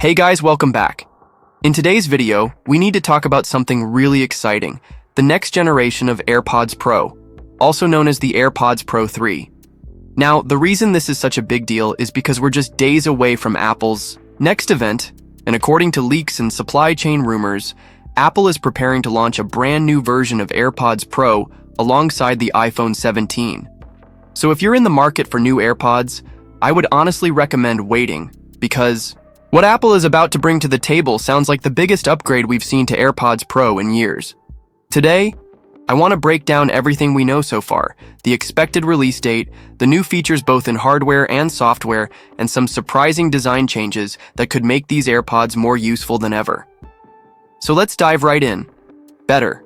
Hey guys, welcome back. In today's video, we need to talk about something really exciting, the next generation of AirPods Pro, also known as the AirPods Pro 3. Now, the reason this is such a big deal is because we're just days away from Apple's next event, and according to leaks and supply chain rumors, Apple is preparing to launch a brand new version of AirPods Pro alongside the iPhone 17. So if you're in the market for new AirPods, I would honestly recommend waiting, because what Apple is about to bring to the table sounds like the biggest upgrade we've seen to AirPods Pro in years. Today, I want to break down everything we know so far, the expected release date, the new features both in hardware and software, and some surprising design changes that could make these AirPods more useful than ever. So let's dive right in. Better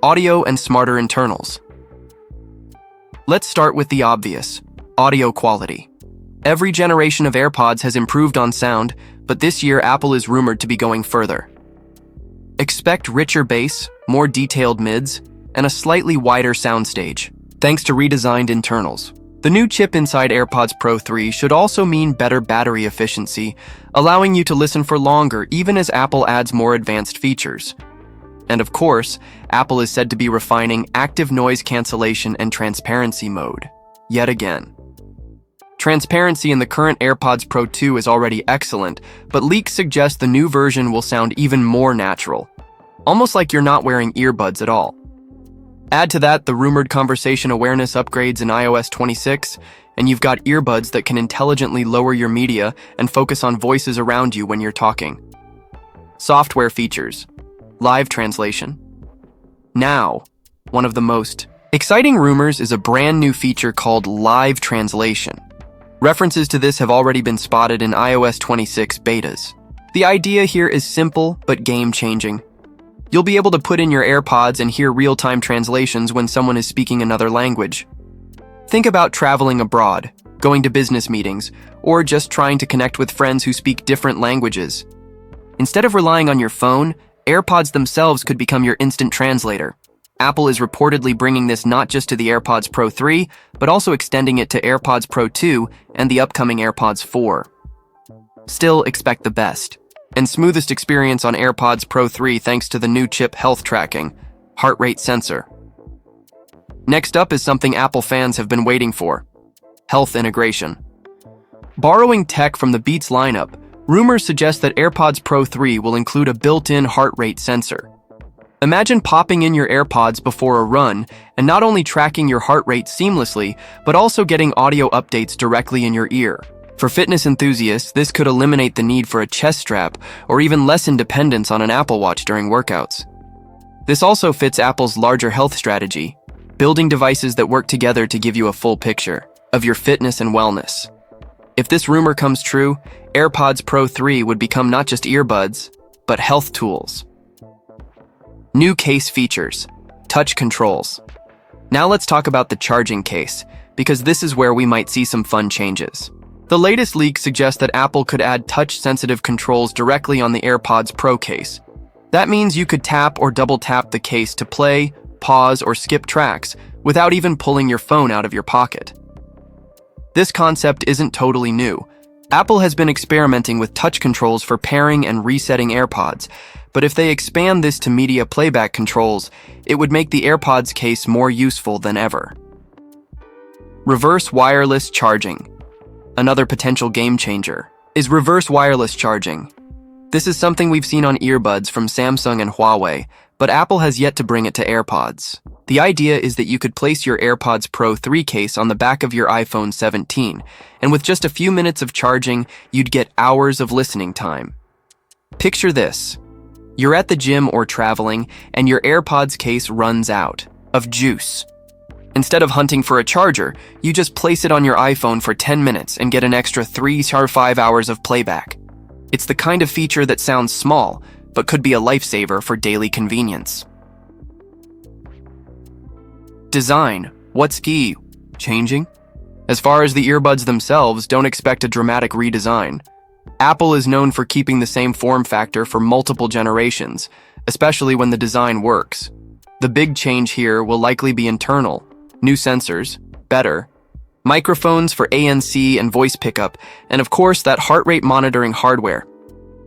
audio and smarter internals. Let's start with the obvious, audio quality. Every generation of AirPods has improved on sound, but this year Apple is rumored to be going further. Expect richer bass, more detailed mids, and a slightly wider soundstage, thanks to redesigned internals. The new chip inside AirPods Pro 3 should also mean better battery efficiency, allowing you to listen for longer even as Apple adds more advanced features. And of course, Apple is said to be refining active noise cancellation and transparency mode, yet again. Transparency in the current AirPods Pro 2 is already excellent, but leaks suggest the new version will sound even more natural, almost like you're not wearing earbuds at all. Add to that the rumored conversation awareness upgrades in iOS 26, and you've got earbuds that can intelligently lower your media and focus on voices around you when you're talking. Software features. Live translation. Now, one of the most exciting rumors is a brand new feature called live translation. References to this have already been spotted in iOS 26 betas. The idea here is simple but game-changing. You'll be able to put in your AirPods and hear real-time translations when someone is speaking another language. Think about traveling abroad, going to business meetings, or just trying to connect with friends who speak different languages. Instead of relying on your phone, AirPods themselves could become your instant translator. Apple is reportedly bringing this not just to the AirPods Pro 3, but also extending it to AirPods Pro 2 and the upcoming AirPods 4. Still, expect the best and smoothest experience on AirPods Pro 3 thanks to the new chip health tracking, heart rate sensor. Next up is something Apple fans have been waiting for: health integration. Borrowing tech from the Beats lineup, rumors suggest that AirPods Pro 3 will include a built-in heart rate sensor. Imagine popping in your AirPods before a run and not only tracking your heart rate seamlessly, but also getting audio updates directly in your ear. For fitness enthusiasts, this could eliminate the need for a chest strap or even lessen dependence on an Apple Watch during workouts. This also fits Apple's larger health strategy, building devices that work together to give you a full picture of your fitness and wellness. If this rumor comes true, AirPods Pro 3 would become not just earbuds, but health tools. New case features, touch controls. Now let's talk about the charging case, because this is where we might see some fun changes. The latest leaks suggest that Apple could add touch-sensitive controls directly on the AirPods Pro case. That means you could tap or double-tap the case to play, pause, or skip tracks without even pulling your phone out of your pocket. This concept isn't totally new. Apple has been experimenting with touch controls for pairing and resetting AirPods, but if they expand this to media playback controls, it would make the AirPods case more useful than ever. Reverse wireless charging. Another potential game changer is reverse wireless charging. This is something we've seen on earbuds from Samsung and Huawei, but Apple has yet to bring it to AirPods. The idea is that you could place your AirPods Pro 3 case on the back of your iPhone 17, and with just a few minutes of charging, you'd get hours of listening time. Picture this. You're at the gym or traveling, and your AirPods case runs out of juice. Instead of hunting for a charger, you just place it on your iPhone for 10 minutes and get an extra 3 or 5 hours of playback. It's the kind of feature that sounds small, but could be a lifesaver for daily convenience. Design. What's key? Changing? As far as the earbuds themselves, don't expect a dramatic redesign. Apple is known for keeping the same form factor for multiple generations, especially when the design works. The big change here will likely be internal. New sensors, better, microphones for ANC and voice pickup, and of course that heart rate monitoring hardware.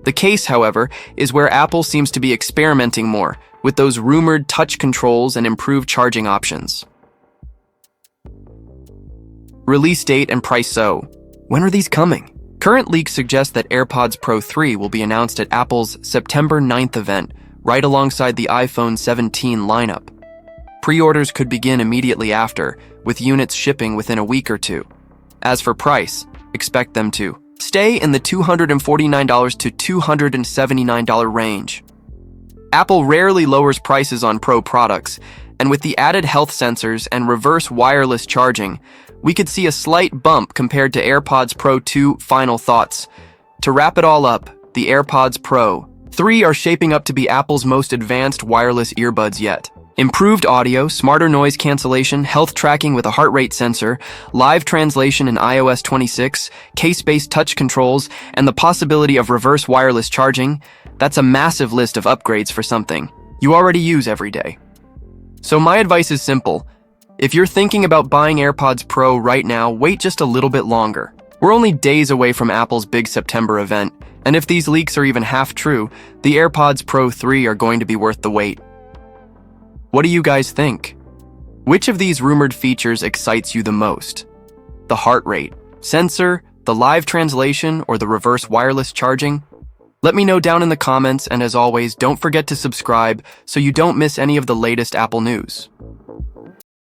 The case, however, is where Apple seems to be experimenting more with those rumored touch controls and improved charging options. Release date and price. So, when are these coming? Current leaks suggest that AirPods Pro 3 will be announced at Apple's September 9th event, right alongside the iPhone 17 lineup. Pre-orders could begin immediately after, with units shipping within a week or two. As for price, expect them to stay in the $249 to $279 range. Apple rarely lowers prices on Pro products, and with the added health sensors and reverse wireless charging, we could see a slight bump compared to AirPods Pro 2. Final thoughts. To wrap it all up, the AirPods Pro 3 are shaping up to be Apple's most advanced wireless earbuds yet. Improved audio, smarter noise cancellation, health tracking with a heart rate sensor, live translation in iOS 26, case-based touch controls, and the possibility of reverse wireless charging. That's a massive list of upgrades for something you already use every day. So my advice is simple. If you're thinking about buying AirPods Pro right now, wait just a little bit longer. We're only days away from Apple's big September event, and if these leaks are even half true, the AirPods Pro 3 are going to be worth the wait. What do you guys think? Which of these rumored features excites you the most? The heart rate sensor, the live translation, or the reverse wireless charging? Let me know down in the comments, and as always, don't forget to subscribe so you don't miss any of the latest Apple news.